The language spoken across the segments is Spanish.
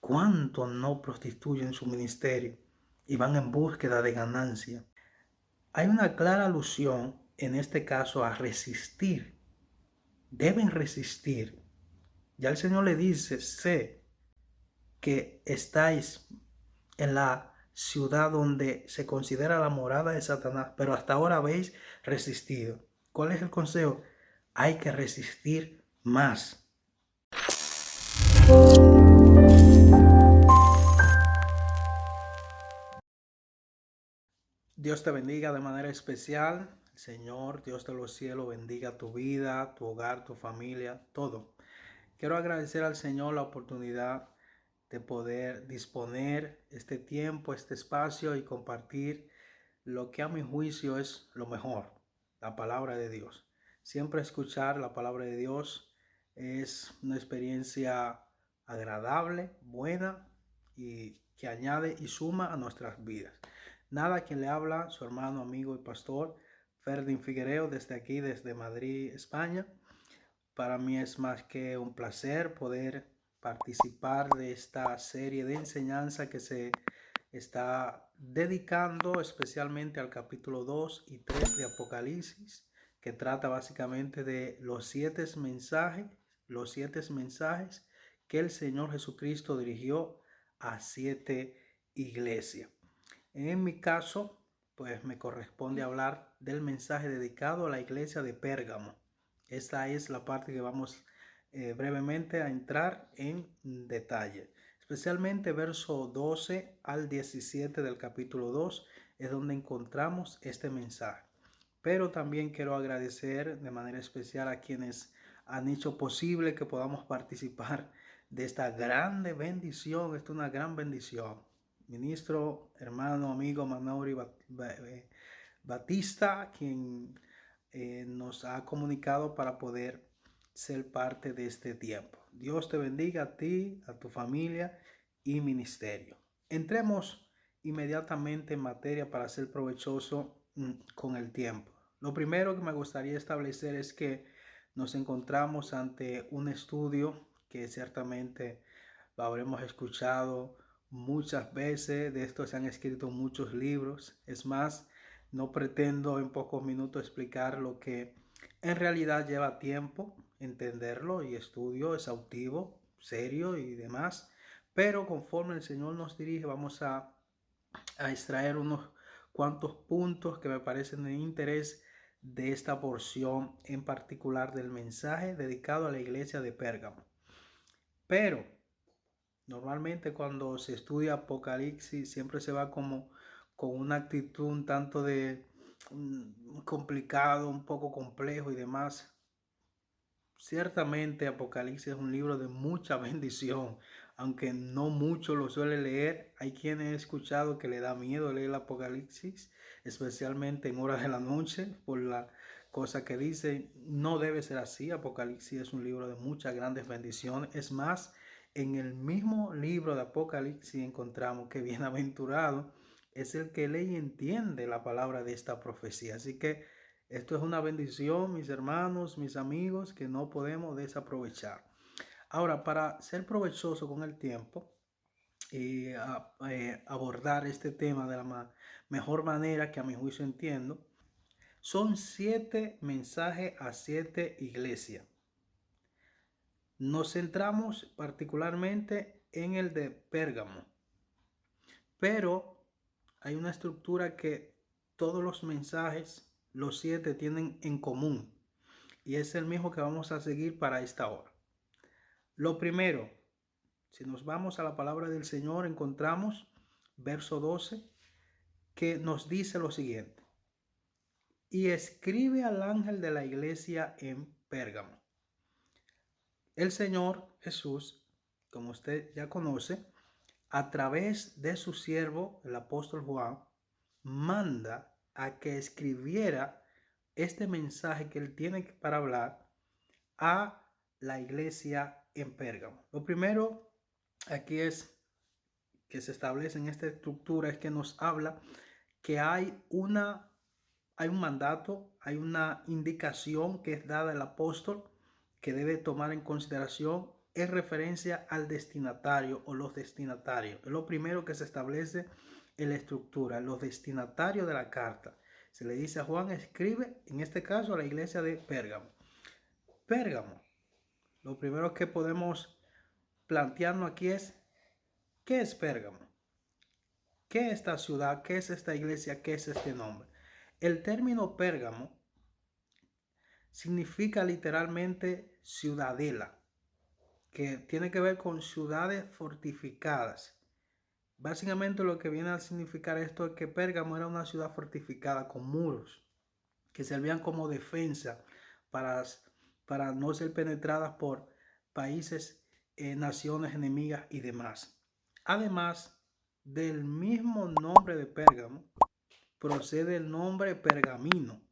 ¿Cuántos no prostituyen su ministerio y van en búsqueda de ganancia? Hay una clara alusión en este caso a resistir. Deben resistir. Ya el Señor le dice, sé que estáis en la ciudad donde se considera la morada de Satanás, pero hasta ahora habéis resistido. ¿Cuál es el consejo? Hay que resistir más. Dios te bendiga de manera especial. Señor, Dios de los cielos, bendiga tu vida, tu hogar, tu familia, todo. Quiero agradecer al Señor la oportunidad de poder disponer este tiempo, este espacio y compartir lo que a mi juicio es lo mejor, la palabra de Dios. Siempre escuchar la palabra de Dios es una experiencia agradable, buena y que añade y suma a nuestras vidas. Nada, quien le habla, su hermano, amigo y pastor Ferdin Figuereo, desde aquí, desde Madrid, España. Para mí es más que un placer poder participar de esta serie de enseñanza que se está dedicando especialmente al capítulo 2 y 3 de Apocalipsis, que trata básicamente de los siete mensajes que el Señor Jesucristo dirigió a 7 iglesias. En mi caso, pues me corresponde hablar del mensaje dedicado a la iglesia de Pérgamo. Esta es la parte que vamos brevemente a entrar en detalle. Especialmente verso 12 al 17 del capítulo 2 es donde encontramos este mensaje. Pero también quiero agradecer de manera especial a quienes han hecho posible que podamos participar de esta grande bendición. Esto es una gran bendición. Ministro, hermano, amigo Manauri Batista, quien nos ha comunicado para poder ser parte de este tiempo. Dios te bendiga a ti, a tu familia y ministerio. Entremos inmediatamente en materia para ser provechoso con el tiempo. Lo primero que me gustaría establecer es que nos encontramos ante un estudio que ciertamente lo habremos escuchado muchas veces. De esto se han escrito muchos libros. Es más, no pretendo en pocos minutos explicar lo que en realidad lleva tiempo entenderlo y estudio exhaustivo, serio y demás. Pero conforme el Señor nos dirige, vamos a extraer unos cuantos puntos que me parecen de interés de esta porción en particular del mensaje dedicado a la iglesia de Pérgamo. Pero normalmente cuando se estudia Apocalipsis siempre se va como con una actitud un tanto de complicado, un poco complejo y demás. Ciertamente Apocalipsis es un libro de mucha bendición, aunque no mucho lo suele leer. Hay quienes he escuchado que le da miedo leer el Apocalipsis, especialmente en horas de la noche, por la cosa que dice. No debe ser así. Apocalipsis es un libro de muchas grandes bendiciones. Es más, en el mismo libro de Apocalipsis encontramos que bienaventurado es el que lee y entiende la palabra de esta profecía. Así que esto es una bendición, mis hermanos, mis amigos, que no podemos desaprovechar. Ahora, para ser provechoso con el tiempo y abordar este tema de la mejor manera que a mi juicio entiendo, son 7 mensajes a 7 iglesias. Nos centramos particularmente en el de Pérgamo, pero hay una estructura que todos los mensajes, los 7, tienen en común, y es el mismo que vamos a seguir para esta hora. Lo primero, si nos vamos a la palabra del Señor, encontramos verso 12 que nos dice lo siguiente: y escribe al ángel de la iglesia en Pérgamo. El Señor Jesús, como usted ya conoce, a través de su siervo, el apóstol Juan, manda a que escribiera este mensaje que él tiene para hablar a la iglesia en Pérgamo. Lo primero aquí es que se establece en esta estructura es que nos habla que hay un mandato, hay una indicación que es dada al apóstol que debe tomar en consideración en referencia al destinatario o los destinatarios. Es lo primero que se establece en la estructura, los destinatarios de la carta. Se le dice a Juan, escribe, en este caso, a la iglesia de Pérgamo. Pérgamo, lo primero que podemos plantearnos aquí es, ¿qué es Pérgamo? ¿Qué es esta ciudad? ¿Qué es esta iglesia? ¿Qué es este nombre? El término Pérgamo significa literalmente ciudadela, que tiene que ver con ciudades fortificadas. Básicamente lo que viene a significar esto es que Pérgamo era una ciudad fortificada con muros que servían como defensa para, para no ser penetradas por países, naciones enemigas y demás. Además del mismo nombre de Pérgamo, procede el nombre pergamino,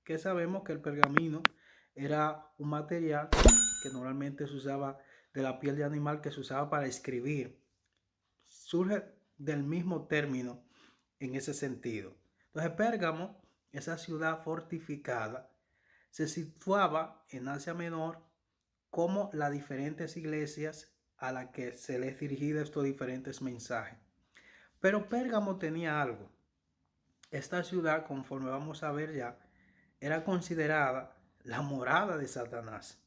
que sabemos que el pergamino era un material que normalmente se usaba de la piel de animal que se usaba para escribir. Surge del mismo término en ese sentido. Entonces Pérgamo, esa ciudad fortificada, se situaba en Asia Menor como las diferentes iglesias a las que se les dirigía estos diferentes mensajes. Pero Pérgamo tenía algo. Esta ciudad, conforme vamos a ver ya, era considerada la morada de Satanás.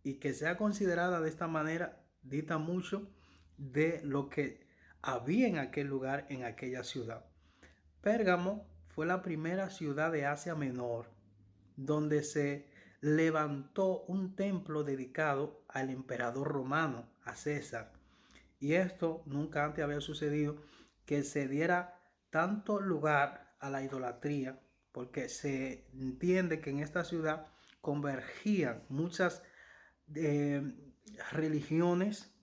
Y que sea considerada de esta manera dista mucho de lo que había en aquel lugar, en aquella ciudad. Pérgamo fue la primera ciudad de Asia Menor donde se levantó un templo dedicado al emperador romano, a César. Y esto nunca antes había sucedido, que se diera tanto lugar a la idolatría, porque se entiende que en esta ciudad convergían muchas religiones,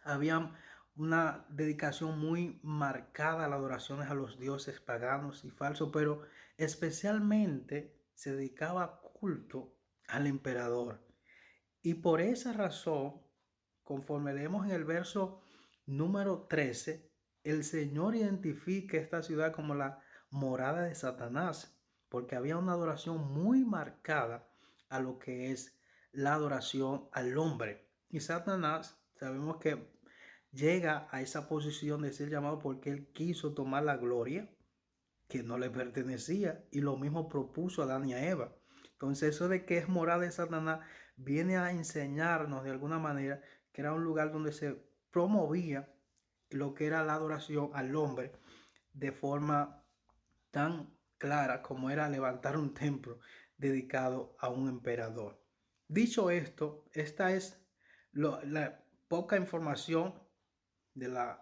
había una dedicación muy marcada a las adoraciones a los dioses paganos y falsos, pero especialmente se dedicaba culto al emperador. Y por esa razón, conforme leemos en el verso número 13, el Señor identifica esta ciudad como la morada de Satanás, porque había una adoración muy marcada a lo que es la adoración al hombre. Y Satanás, sabemos que llega a esa posición de ser llamado porque él quiso tomar la gloria que no le pertenecía, y lo mismo propuso a Adán y a Eva. Entonces eso de que es morada de Satanás viene a enseñarnos de alguna manera que era un lugar donde se promovía lo que era la adoración al hombre de forma tan clara como era levantar un templo dedicado a un emperador. Dicho esto, esta es la poca información de las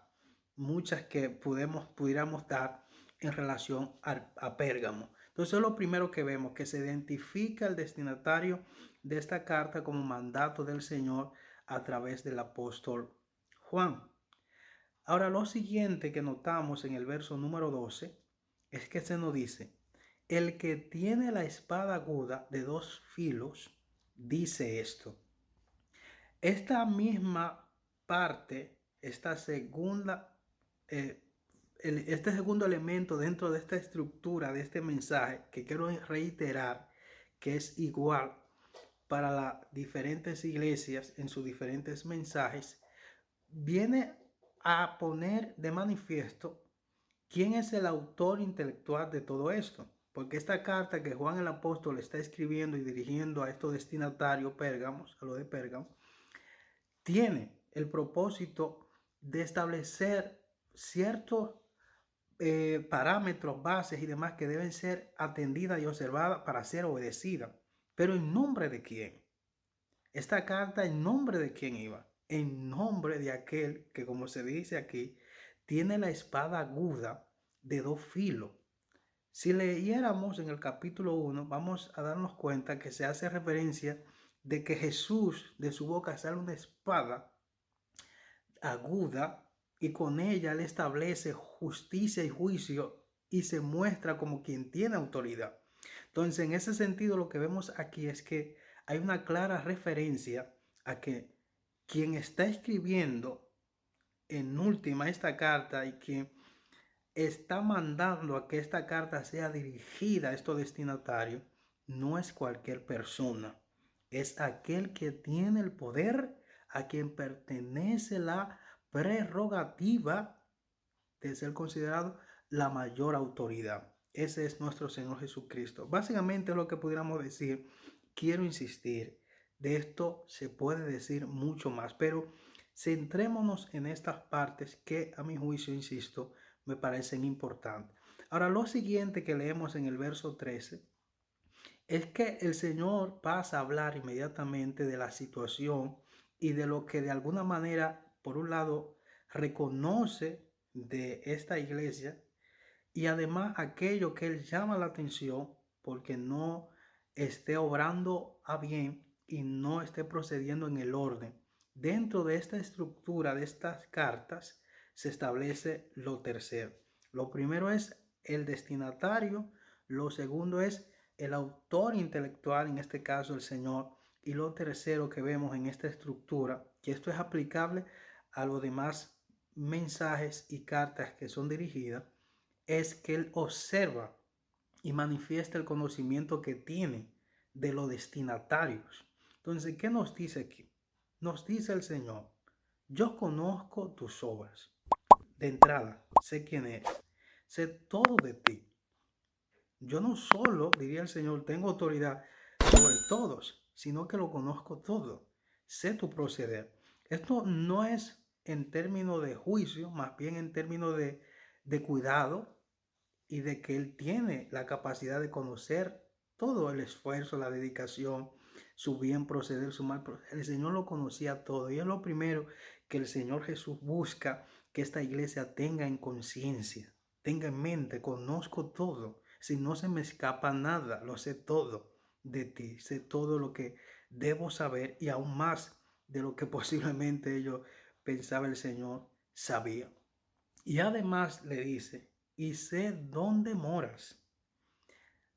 muchas que pudiéramos dar en relación a Pérgamo. Entonces, lo primero que vemos, que se identifica el destinatario de esta carta como mandato del Señor a través del apóstol Juan. Ahora, lo siguiente que notamos en el verso número 12 es que se nos dice, el que tiene la espada aguda de 2 filos, dice esto. Esta misma parte, esta segunda, este segundo elemento dentro de esta estructura, de este mensaje, que quiero reiterar, que es igual para las diferentes iglesias en sus diferentes mensajes, viene a poner de manifiesto quién es el autor intelectual de todo esto. Porque esta carta que Juan el apóstol está escribiendo y dirigiendo a estos destinatarios Pérgamos, a lo de Pérgamo, tiene el propósito de establecer ciertos parámetros, bases y demás que deben ser atendidas y observadas para ser obedecidas. Pero ¿en nombre de quién? Esta carta, ¿en nombre de quién iba? En nombre de aquel que, como se dice aquí, tiene la espada aguda de 2 filos. Si leyéramos en el capítulo 1, vamos a darnos cuenta que se hace referencia de que Jesús, de su boca sale una espada aguda y con ella él establece justicia y juicio y se muestra como quien tiene autoridad. Entonces, en ese sentido, lo que vemos aquí es que hay una clara referencia a que quien está escribiendo en última esta carta y quien está mandando a que esta carta sea dirigida a estos destinatarios no es cualquier persona, es aquel que tiene el poder, a quien pertenece la prerrogativa de ser considerado la mayor autoridad. Ese es nuestro Señor Jesucristo. Básicamente lo que pudiéramos decir, quiero insistir, de esto se puede decir mucho más, pero centrémonos en estas partes que a mi juicio, insisto, me parecen importantes. Ahora, lo siguiente que leemos en el verso 13 es que el Señor pasa a hablar inmediatamente de la situación y de lo que de alguna manera, por un lado, reconoce de esta iglesia y además aquello que Él llama la atención porque no esté obrando a bien y no esté procediendo en el orden. Dentro de esta estructura de estas cartas se establece lo tercero. Lo primero es el destinatario, lo segundo es el autor intelectual, en este caso el Señor, y lo tercero que vemos en esta estructura, que esto es aplicable a los demás mensajes y cartas que son dirigidas, es que Él observa y manifiesta el conocimiento que tiene de los destinatarios. Entonces, ¿qué nos dice aquí? Nos dice el Señor, yo conozco tus obras. De entrada, sé quién eres, sé todo de ti. Yo no solo, diría el Señor, tengo autoridad sobre todos, sino que lo conozco todo. Sé tu proceder. Esto no es en términos de juicio, más bien en términos de cuidado y de que Él tiene la capacidad de conocer todo el esfuerzo, la dedicación, su bien proceder, su mal proceder. El Señor lo conocía todo y es lo primero que el Señor Jesús busca que esta iglesia tenga en conciencia, tenga en mente, conozco todo. Si no se me escapa nada, lo sé todo de ti, sé todo lo que debo saber y aún más de lo que posiblemente ellos pensaba el Señor sabía. Y además le dice, y sé dónde moras,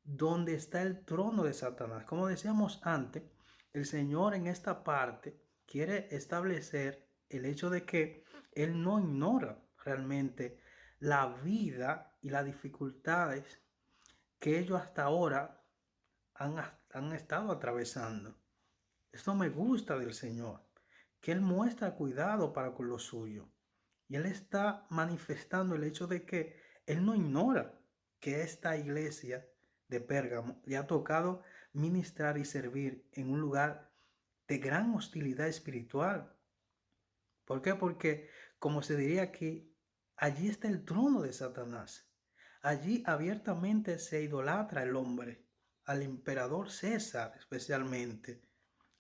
dónde está el trono de Satanás. Como decíamos antes, el Señor en esta parte quiere establecer el hecho de que Él no ignora realmente la vida y las dificultades que ellos hasta ahora han estado atravesando. Esto me gusta del Señor, que Él muestra cuidado para con lo suyo. Y Él está manifestando el hecho de que Él no ignora que esta iglesia de Pérgamo le ha tocado ministrar y servir en un lugar de gran hostilidad espiritual. ¿Por qué? Porque, como se diría aquí, allí está el trono de Satanás. Allí abiertamente se idolatra el hombre, al emperador César especialmente.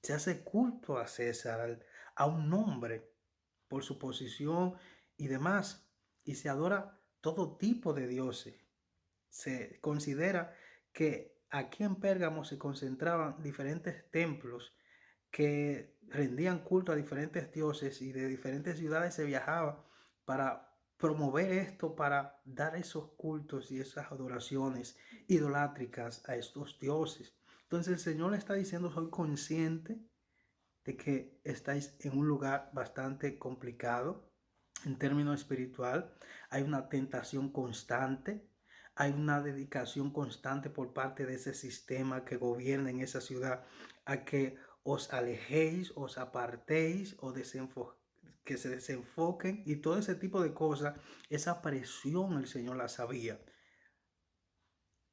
Se hace culto a César, a un hombre, por su posición y demás, y se adora todo tipo de dioses. Se considera que aquí en Pérgamo se concentraban diferentes templos que rendían culto a diferentes dioses y de diferentes ciudades se viajaba para promover esto, para dar esos cultos y esas adoraciones idolátricas a estos dioses. Entonces el Señor le está diciendo, soy consciente de que estáis en un lugar bastante complicado en términos espiritual. Hay una tentación constante, hay una dedicación constante por parte de ese sistema que gobierna en esa ciudad a que os alejéis, os apartéis o que se desenfoquen y todo ese tipo de cosas. Esa presión el Señor la sabía.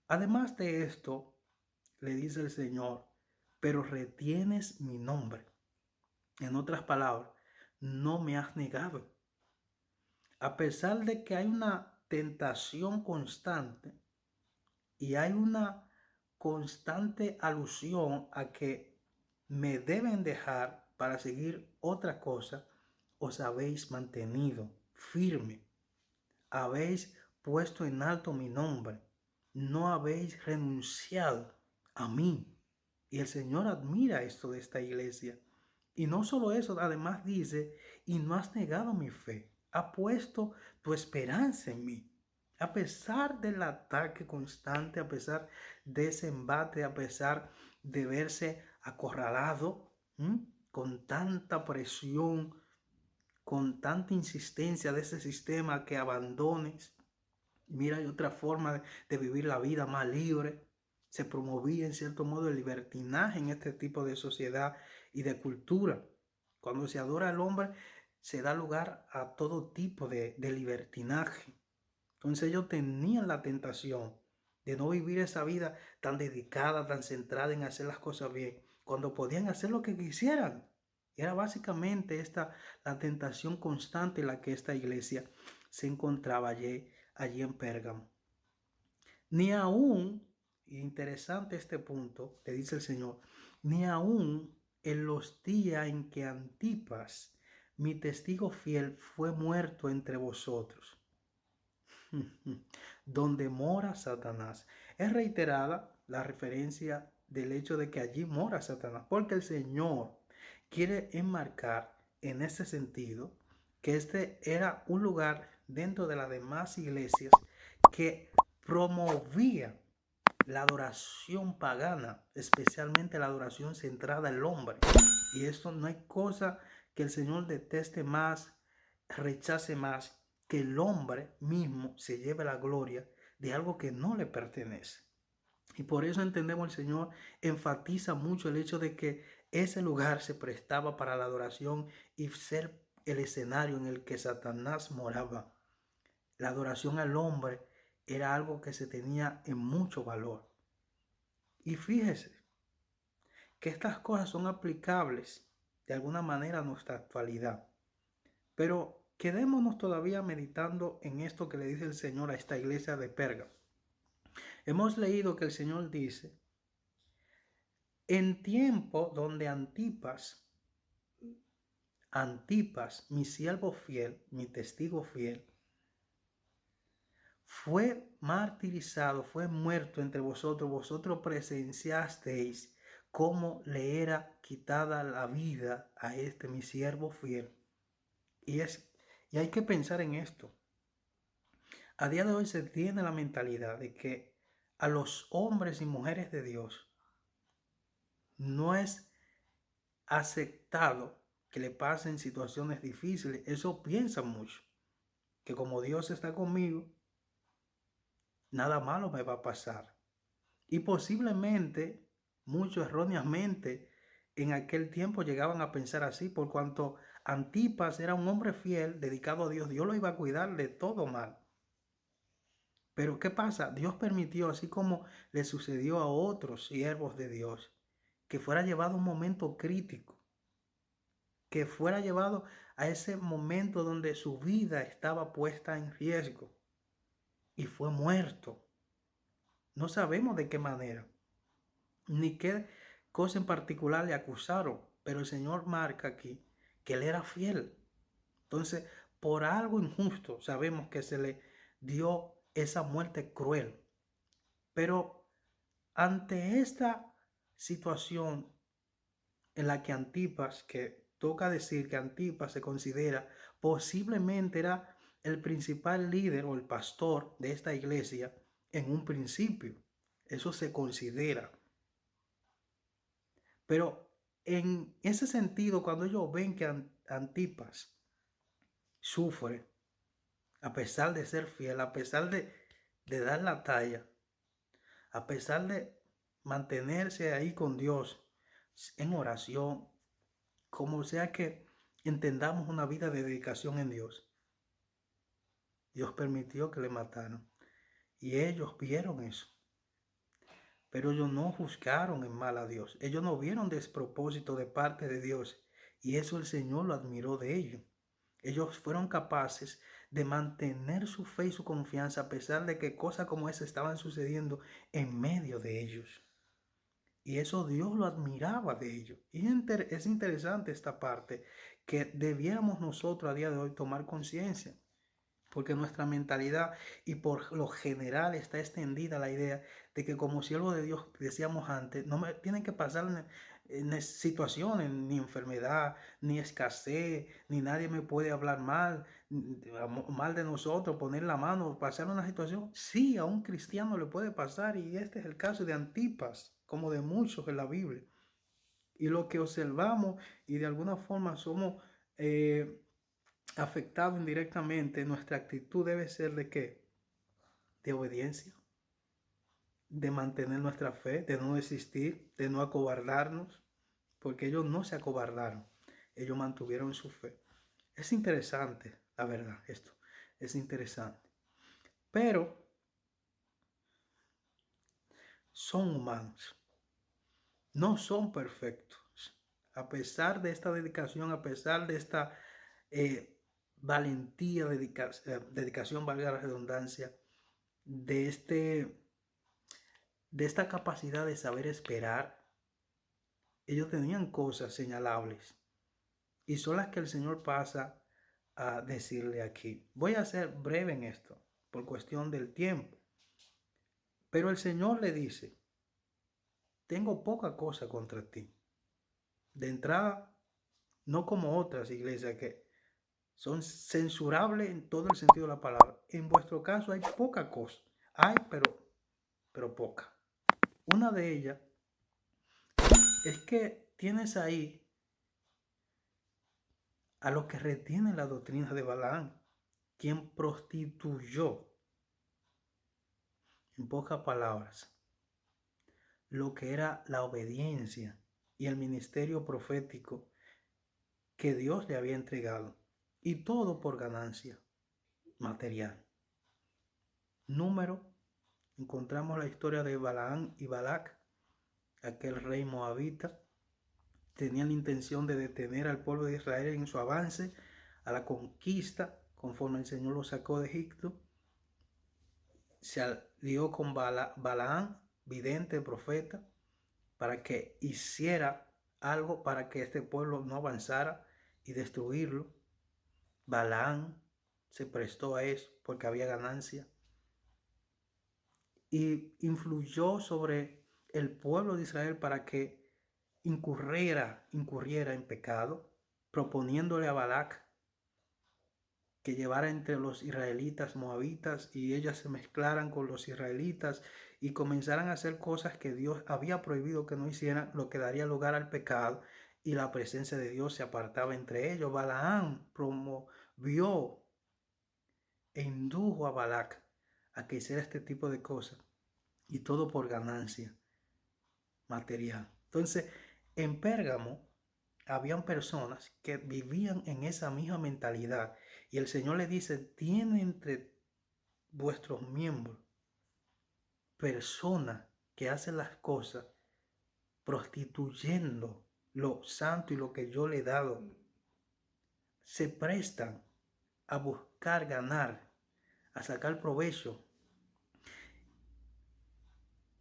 Además de esto, le dice el Señor, pero retienes mi nombre. En otras palabras, no me has negado. A pesar de que hay una tentación constante y hay una constante alusión a que me deben dejar para seguir otra cosa, os habéis mantenido firme, habéis puesto en alto mi nombre, no habéis renunciado a mí. Y el Señor admira esto de esta iglesia. Y no solo eso, además dice, y no has negado mi fe, ha puesto tu esperanza en mí. A pesar del ataque constante, a pesar de ese embate, a pesar de verse acorralado, con tanta presión, con tanta insistencia de ese sistema que abandones. Mira, hay otra forma de vivir la vida más libre. Se promovía en cierto modo el libertinaje en este tipo de sociedad y de cultura, Cuando se adora al hombre, se da lugar a todo tipo de libertinaje. Entonces ellos tenían la tentación de no vivir esa vida tan dedicada, tan centrada en hacer las cosas bien, cuando podían hacer lo que quisieran. Era básicamente esta la tentación constante en la que esta iglesia se encontraba allí en Pérgamo. Ni aún, interesante este punto, le dice el Señor, ni aún en los días en que Antipas, mi testigo fiel, fue muerto entre vosotros, donde mora Satanás. Es reiterada la referencia del hecho de que allí mora Satanás, porque el Señor quiere enmarcar en ese sentido que este era un lugar dentro de las demás iglesias que promovía la adoración pagana, especialmente la adoración centrada en el hombre. Y esto no hay cosa que el Señor deteste más, rechace más, que el hombre mismo se lleve la gloria de algo que no le pertenece. Y por eso entendemos el Señor enfatiza mucho el hecho de que ese lugar se prestaba para la adoración y ser el escenario en el que Satanás moraba. La adoración al hombre era algo que se tenía en mucho valor. Y fíjese que estas cosas son aplicables de alguna manera a nuestra actualidad. Pero quedémonos todavía meditando en esto que le dice el Señor a esta iglesia de Pérgamo. Hemos leído que el Señor dice, en tiempo donde Antipas, mi siervo fiel, mi testigo fiel, fue martirizado, fue muerto entre vosotros, vosotros presenciasteis cómo le era quitada la vida a este mi siervo fiel. Y hay que pensar en esto. A día de hoy se tiene la mentalidad de que a los hombres y mujeres de Dios no es aceptado que le pasen situaciones difíciles. Eso piensan mucho. Que como Dios está conmigo, nada malo me va a pasar. Y posiblemente, muchos erróneamente, en aquel tiempo llegaban a pensar así, por cuanto Antipas era un hombre fiel, dedicado a Dios. Dios lo iba a cuidar de todo mal. Pero ¿qué pasa? Dios permitió, así como le sucedió a otros siervos de Dios, que fuera llevado a un momento crítico, que fuera llevado a ese momento donde su vida estaba puesta en riesgo y fue muerto. No sabemos de qué manera, ni qué cosa en particular le acusaron, pero el Señor marca aquí que él era fiel. Entonces, por algo injusto sabemos que se le dio esa muerte cruel. Pero ante esta situación en la que Antipas, que toca decir que Antipas se considera posiblemente era el principal líder o el pastor de esta iglesia en un principio, eso se considera. Pero en ese sentido, cuando ellos ven que Antipas sufre, a pesar de ser fiel, a pesar de dar la talla, a pesar de mantenerse ahí con Dios en oración, como sea que entendamos una vida de dedicación en Dios, Dios permitió que le mataran. Y ellos vieron eso. Pero ellos no juzgaron en mal a Dios. Ellos no vieron despropósito de parte de Dios. Y eso el Señor lo admiró de ellos. Ellos fueron capaces de mantener su fe y su confianza a pesar de que cosas como esa estaban sucediendo en medio de ellos. Y eso Dios lo admiraba de ellos. Y es interesante esta parte que debiéramos nosotros a día de hoy tomar conciencia. Porque nuestra mentalidad y por lo general está extendida la idea de que como siervo de Dios, decíamos antes, no me tienen que pasar en situaciones, ni enfermedad, ni escasez, ni nadie me puede hablar mal de nosotros, poner la mano, pasar una situación. Sí, a un cristiano le puede pasar y este es el caso de Antipas, como de muchos en la Biblia. Y lo que observamos y de alguna forma somos afectados indirectamente, nuestra actitud debe ser ¿de qué? De obediencia, de mantener nuestra fe, de no desistir, de no acobardarnos, porque ellos no se acobardaron. ellos mantuvieron su fe. Es interesante, la verdad, esto es interesante. Pero son humanos, no son perfectos. A pesar de esta dedicación, a pesar de esta valentía, dedicación, valga la redundancia, de esta capacidad de saber esperar, ellos tenían cosas señalables y son las que el Señor pasa a decirle aquí. Voy a ser breve en esto por cuestión del tiempo, pero el Señor le dice: tengo poca cosa contra ti. De entrada, no como otras iglesias que son censurables en todo el sentido de la palabra. En vuestro caso hay poca cosa. Hay, pero poca. Una de ellas es que tienes ahí a los que retienen la doctrina de Balaam, quien prostituyó, en pocas palabras, lo que era la obediencia y el ministerio profético que Dios le había entregado, y todo por ganancia material. Número, encontramos la historia de Balaam y Balac, aquel rey moabita. Tenían la intención de detener al pueblo de Israel en su avance a la conquista, conforme el Señor lo sacó de Egipto. Se alió con Balaam, vidente, profeta, para que hiciera algo para que este pueblo no avanzara y destruirlo. Balaam se prestó a eso porque había ganancia y influyó sobre el pueblo de Israel para que incurriera en pecado, proponiéndole a Balac que llevara entre los israelitas moabitas y ellas se mezclaran con los israelitas y comenzaran a hacer cosas que Dios había prohibido que no hicieran, lo que daría lugar al pecado, y la presencia de Dios se apartaba entre ellos. Balaam promovió e indujo a Balac a que hiciera este tipo de cosas, y todo por ganancia material. Entonces, en Pérgamo habían personas que vivían en esa misma mentalidad, y el Señor le dice: tiene entre vuestros miembros personas que hacen las cosas prostituyendo lo santo y lo que yo le he dado. Se prestan a buscar ganar, a sacar provecho.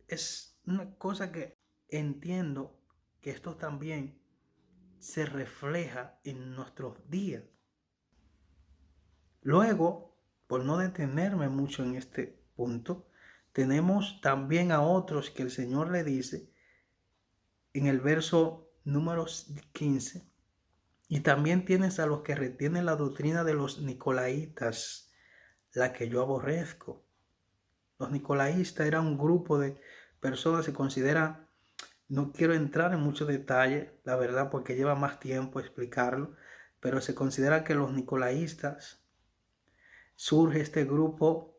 Es una cosa que entiendo que esto también se refleja en nuestros días. Luego, por no detenerme mucho en este punto, tenemos también a otros que el Señor le dice en el verso número 15, y también tienes a los que retienen la doctrina de los nicolaítas, la que yo aborrezco. Los nicolaítas eran un grupo de personas, se considera, no quiero entrar en mucho detalle, la verdad, porque lleva más tiempo explicarlo, pero se considera que los nicolaítas, surge este grupo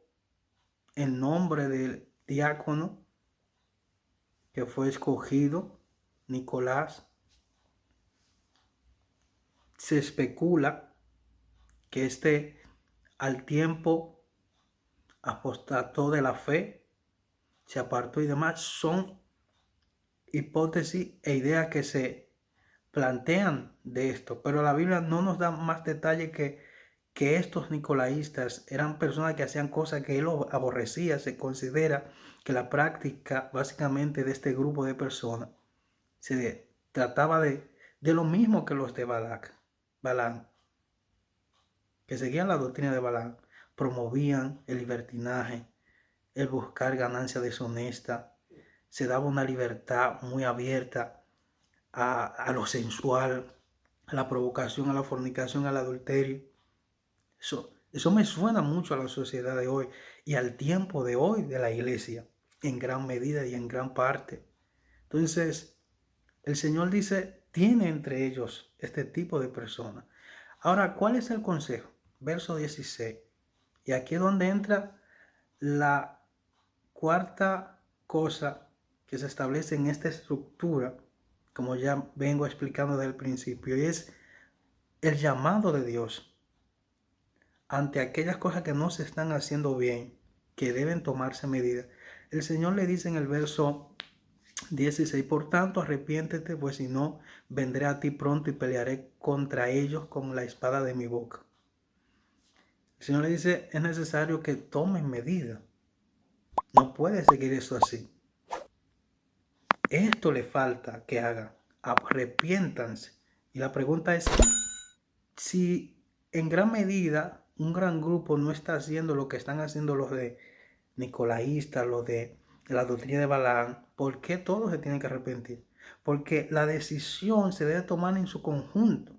en nombre del diácono que fue escogido, Nicolás. Se especula que este al tiempo apostató de la fe, se apartó y demás. Son hipótesis e ideas que se plantean de esto, pero la Biblia no nos da más detalle que estos nicolaístas eran personas que hacían cosas que él aborrecía. Se considera que la práctica básicamente de este grupo de personas se trataba de lo mismo que los de Balaam, que seguían la doctrina de Balaam, promovían el libertinaje, el buscar ganancia deshonesta, se daba una libertad muy abierta a lo sensual, a la provocación, a la fornicación, al adulterio. Eso me suena mucho a la sociedad de hoy y al tiempo de hoy de la iglesia, en gran medida y en gran parte. Entonces, el Señor dice, tiene entre ellos este tipo de personas. Ahora, ¿cuál es el consejo? Verso 16. Y aquí es donde entra la cuarta cosa que se establece en esta estructura, como ya vengo explicando desde el principio, y es el llamado de Dios ante aquellas cosas que no se están haciendo bien, que deben tomarse medidas. El Señor le dice en el verso 16, por tanto arrepiéntete, pues si no, vendré a ti pronto y pelearé contra ellos con la espada de mi boca. El Señor le dice, es necesario que tomen medidas. No puede seguir eso así. Esto le falta que hagan. Arrepiéntanse. Y la pregunta es, si en gran medida un gran grupo no está haciendo lo que están haciendo los de nicolaístas, los de la doctrina de Balaam, ¿por qué todos se tienen que arrepentir? Porque la decisión se debe tomar en su conjunto.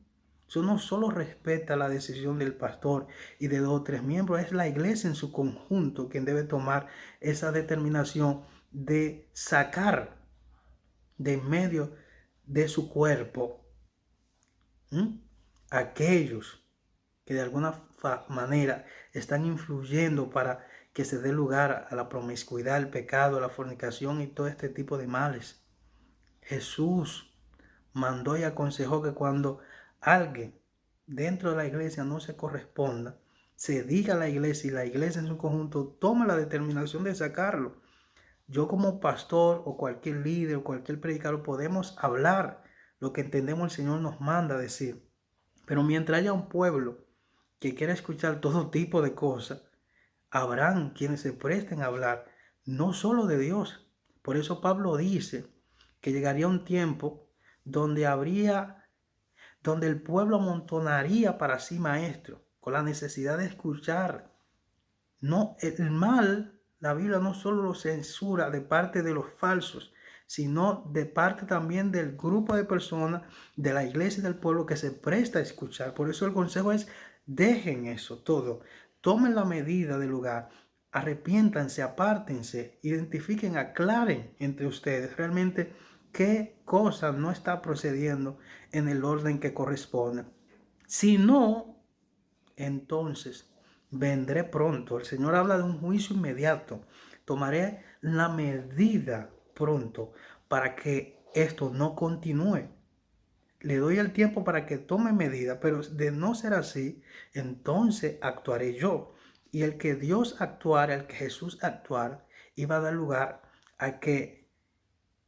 Eso no solo respeta la decisión del pastor y de 2 o 3 miembros, es la iglesia en su conjunto quien debe tomar esa determinación de sacar de en medio de su cuerpo aquellos que de alguna manera están influyendo para que se dé lugar a la promiscuidad, el pecado, la fornicación y todo este tipo de males. Jesús mandó y aconsejó que cuando alguien dentro de la iglesia no se corresponda, se diga a la iglesia y la iglesia en su conjunto tome la determinación de sacarlo. Yo como pastor o cualquier líder o cualquier predicador podemos hablar lo que entendemos el Señor nos manda decir. Pero mientras haya un pueblo que quiera escuchar todo tipo de cosas, habrán quienes se presten a hablar no solo de Dios. Por eso Pablo dice que llegaría un tiempo donde donde el pueblo amontonaría para sí maestros, con la necesidad de escuchar. No, el mal, la Biblia no solo lo censura de parte de los falsos, sino de parte también del grupo de personas de la iglesia y del pueblo que se presta a escuchar. Por eso el consejo es, dejen eso todo, tomen la medida del lugar, arrepiéntanse, apártense, identifiquen, aclaren entre ustedes realmente qué cosa no está procediendo en el orden que corresponde. Si no, entonces vendré pronto. El Señor habla de un juicio inmediato. Tomaré la medida pronto para que esto no continúe. Le doy el tiempo para que tome medida, pero de no ser así, entonces actuaré yo. Y el que Dios actuara, el que Jesús actuara, iba a dar lugar a que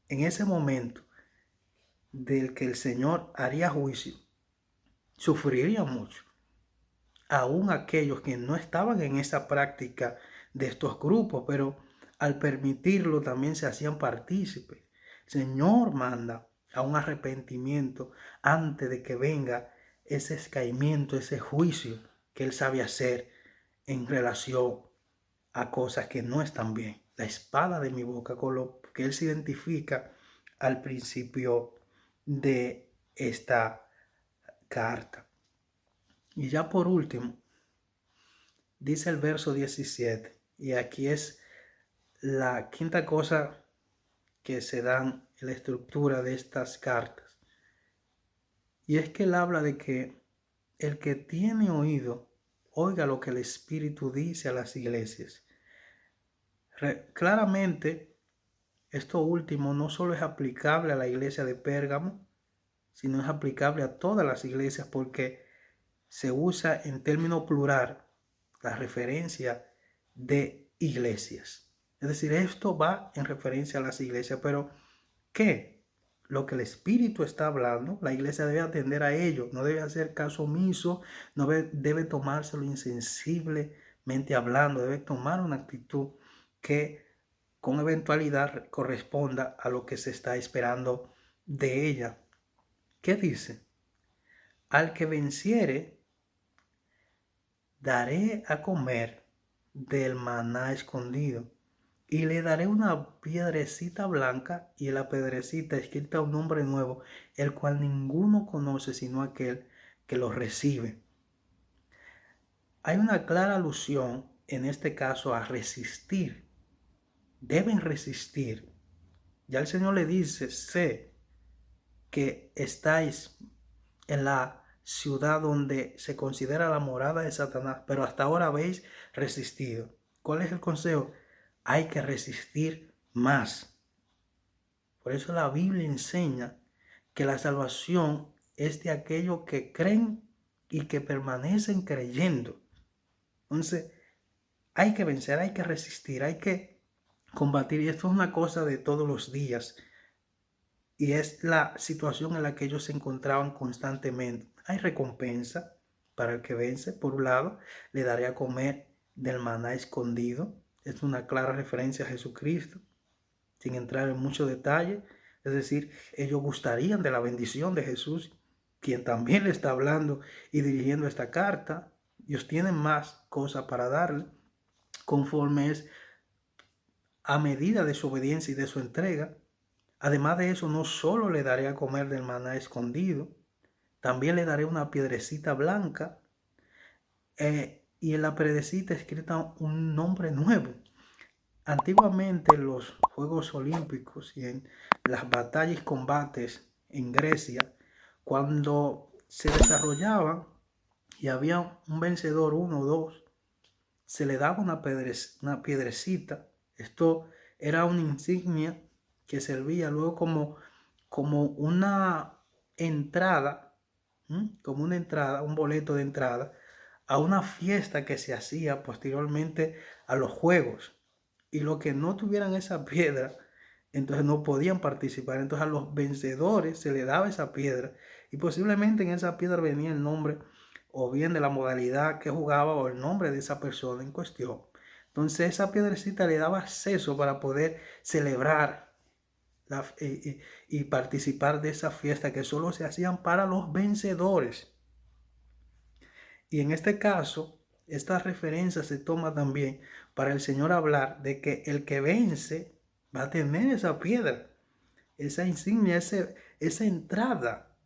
en ese momento del que el Señor haría juicio, sufriría mucho. Aún aquellos que no estaban en esa práctica de estos grupos, pero al permitirlo también se hacían partícipes. El Señor manda a un arrepentimiento antes de que venga ese escaimiento, ese juicio que Él sabe hacer en relación a cosas que no están bien. La espada de mi boca, con lo que Él se identifica al principio de esta carta. Y ya por último, dice el verso 17, y aquí es la quinta cosa que se dan en la estructura de estas cartas. Y es que él habla de que el que tiene oído, oiga lo que el Espíritu dice a las iglesias. Claramente, esto último no solo es aplicable a la iglesia de Pérgamo, sino es aplicable a todas las iglesias porque se usa en término plural la referencia de iglesias. Es decir, esto va en referencia a las iglesias, pero ¿qué? Lo que el Espíritu está hablando, la iglesia debe atender a ello, no debe hacer caso omiso, no debe tomárselo insensiblemente hablando, debe tomar una actitud que con eventualidad corresponda a lo que se está esperando de ella. ¿Qué dice? Al que venciere, daré a comer del maná escondido, y le daré una piedrecita blanca y en la piedrecita escrita un nombre nuevo, el cual ninguno conoce sino aquel que lo recibe. Hay una clara alusión en este caso a resistir. Deben resistir. Ya el Señor le dice, sé que estáis en la ciudad donde se considera la morada de Satanás, pero hasta ahora habéis resistido. ¿Cuál es el consejo? Hay que resistir más. Por eso la Biblia enseña que la salvación es de aquellos que creen y que permanecen creyendo. Entonces, hay que vencer, hay que resistir, hay que combatir. Y esto es una cosa de todos los días. Y es la situación en la que ellos se encontraban constantemente. Hay recompensa para el que vence. Por un lado, le daré a comer del maná escondido. Es una clara referencia a Jesucristo, sin entrar en mucho detalle. Es decir, ellos gustarían de la bendición de Jesús, quien también le está hablando y dirigiendo esta carta. Ellos tienen más cosas para darle, conforme es a medida de su obediencia y de su entrega. Además de eso, no solo le daré a comer del maná escondido, también le daré una piedrecita blanca y en la piedrecita escrita un nombre nuevo. Antiguamente en los Juegos Olímpicos y en las batallas y combates en Grecia, cuando se desarrollaban y había un vencedor, uno o dos, se le daba una piedrecita. Esto era una insignia que servía luego como una entrada, como una entrada, un boleto de entrada a una fiesta que se hacía posteriormente a los Juegos. Y los que no tuvieran esa piedra, entonces no podían participar. Entonces a los vencedores se les daba esa piedra y posiblemente en esa piedra venía el nombre o bien de la modalidad que jugaba o el nombre de esa persona en cuestión. Entonces esa piedrecita le daba acceso para poder celebrar y participar de esa fiesta que solo se hacían para los vencedores. Y en este caso, esta referencia se toma también para el Señor hablar de que el que vence va a tener esa piedra, esa insignia, esa entrada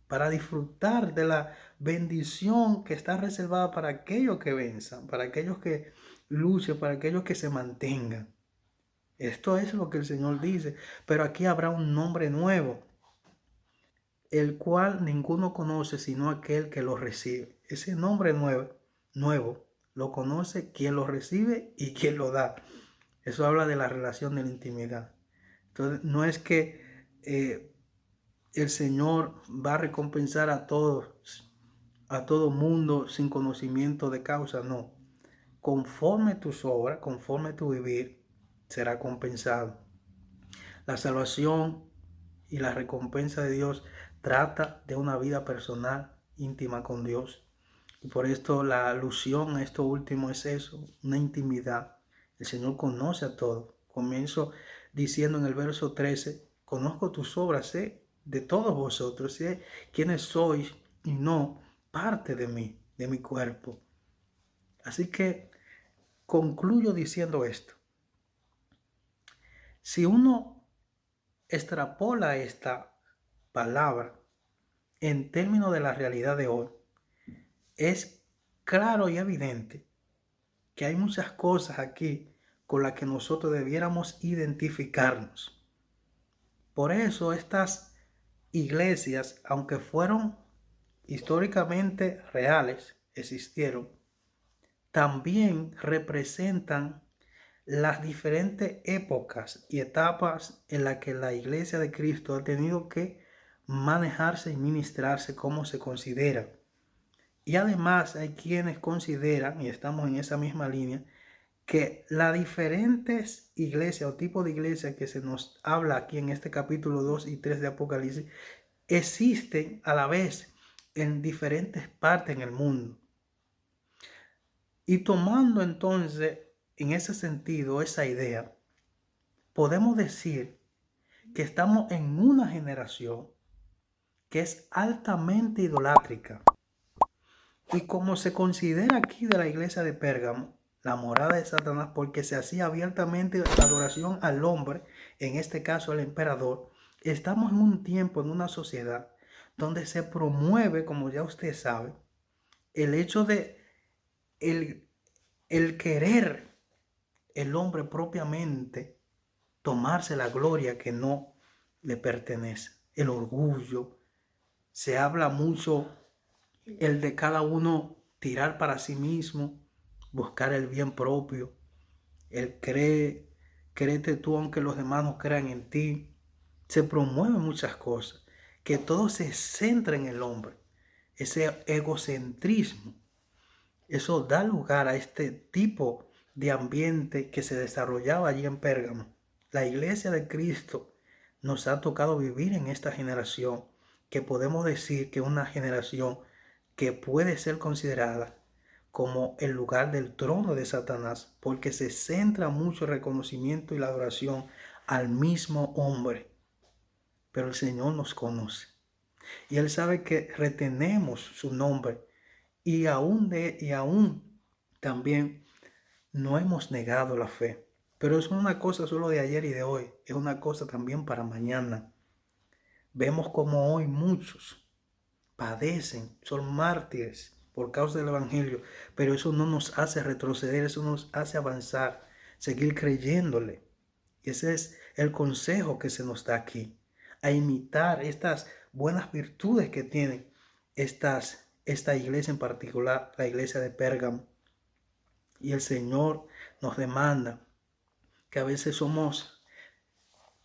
para disfrutar de la bendición que está reservada para aquellos que venzan, para aquellos que luchen, para aquellos que se mantengan. Esto es lo que el Señor dice, pero aquí habrá un nombre nuevo, el cual ninguno conoce sino aquel que lo recibe. Ese nombre nuevo lo conoce quien lo recibe y quien lo da. Eso habla de la relación de la intimidad. Entonces, no es que el Señor va a recompensar a todos, a todo mundo sin conocimiento de causa, no. Conforme tus obras, conforme tu vivir, será compensado. La salvación y la recompensa de Dios trata de una vida personal, íntima con Dios. Y por esto la alusión a esto último es eso, una intimidad. El Señor conoce a todos. Comienzo diciendo en el verso 13, conozco tus obras, sé de todos vosotros, sé quiénes sois y no parte de mí, de mi cuerpo. Así que concluyo diciendo esto. Si uno extrapola esta palabra en términos de la realidad de hoy, es claro y evidente que hay muchas cosas aquí con las que nosotros debiéramos identificarnos. Por eso estas iglesias, aunque fueron históricamente reales, existieron, también representan las diferentes épocas y etapas en las que la iglesia de Cristo ha tenido que manejarse y ministrarse como se considera. Y además hay quienes consideran, y estamos en esa misma línea, que las diferentes iglesias o tipos de iglesias que se nos habla aquí en este capítulo 2 y 3 de Apocalipsis existen a la vez en diferentes partes en el mundo. Y tomando entonces en ese sentido esa idea, podemos decir que estamos en una generación que es altamente idolátrica. Y como se considera aquí de la iglesia de Pérgamo, la morada de Satanás, porque se hacía abiertamente adoración al hombre, en este caso al emperador, estamos en un tiempo, en una sociedad, donde se promueve, como ya usted sabe, el hecho de el querer el hombre propiamente tomarse la gloria que no le pertenece, el orgullo. Se habla mucho el de cada uno tirar para sí mismo, buscar el bien propio, el créete tú aunque los demás no crean en ti. Se promueven muchas cosas, que todo se centra en el hombre. ese egocentrismo. Eso da lugar a este tipo de ambiente que se desarrollaba allí en Pérgamo. La iglesia de Cristo nos ha tocado vivir en esta generación, que podemos decir que es una generación que puede ser considerada como el lugar del trono de Satanás, porque se centra mucho el reconocimiento y la adoración al mismo hombre. Pero el Señor nos conoce y Él sabe que retenemos su nombre y aún también no hemos negado la fe. Pero eso no es una cosa solo de ayer y de hoy, es una cosa también para mañana. Vemos como hoy muchos padecen, son mártires por causa del Evangelio, pero eso no nos hace retroceder, eso nos hace avanzar, seguir creyéndole. Y ese es el consejo que se nos da aquí, a imitar estas buenas virtudes que tienen esta iglesia en particular, la iglesia de Pérgamo. Y el Señor nos demanda que a veces somos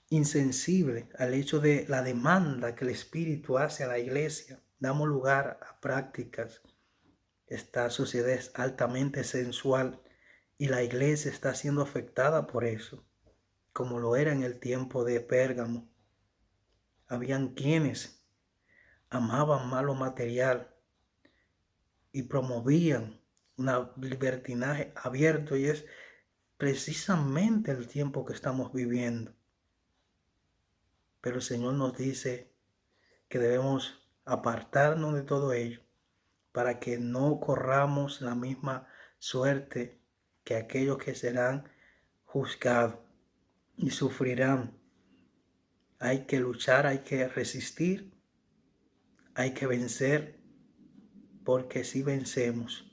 insensibles al hecho de la demanda que el Espíritu hace a la iglesia. Damos lugar a prácticas. Esta sociedad es altamente sensual y la iglesia está siendo afectada por eso, como lo era en el tiempo de Pérgamo. Habían quienes amaban más lo material y promovían un libertinaje abierto, y es precisamente el tiempo que estamos viviendo. Pero el Señor nos dice que debemos apartarnos de todo ello para que no corramos la misma suerte que aquellos que serán juzgados y sufrirán. Hay que luchar, hay que resistir, hay que vencer, porque si vencemos,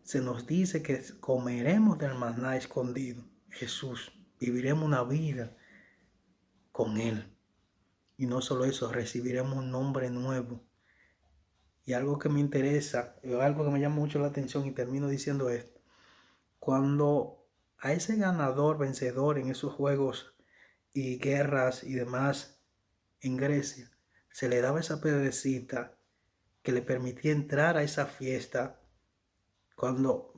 se nos dice que comeremos del maná escondido, Jesús, viviremos una vida con Él. Y no solo eso, recibiremos un nombre nuevo. Y algo que me interesa, algo que me llama mucho la atención, y termino diciendo esto: cuando a ese ganador, vencedor en esos juegos y guerras y demás en Grecia, se le daba esa piedrecita que le permitía entrar a esa fiesta, cuando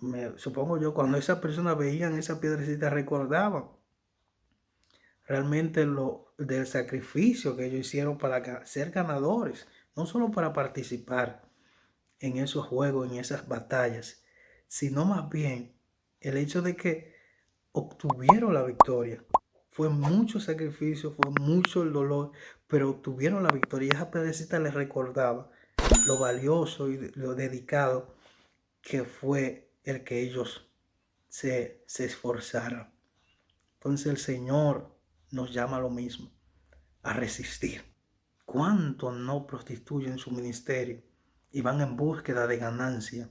esas personas veían esa piedrecita, recordaban realmente lo del sacrificio que ellos hicieron para ser ganadores, no solo para participar en esos juegos, en esas batallas, sino más bien el hecho de que obtuvieron la victoria. Fue mucho sacrificio, fue mucho el dolor, pero obtuvieron la victoria. Y esa piedrecita les recordaba lo valioso y lo dedicado que fue el que ellos se esforzaran. Entonces el Señor nos llama a lo mismo, a resistir. ¿Cuántos no prostituyen su ministerio y van en búsqueda de ganancia?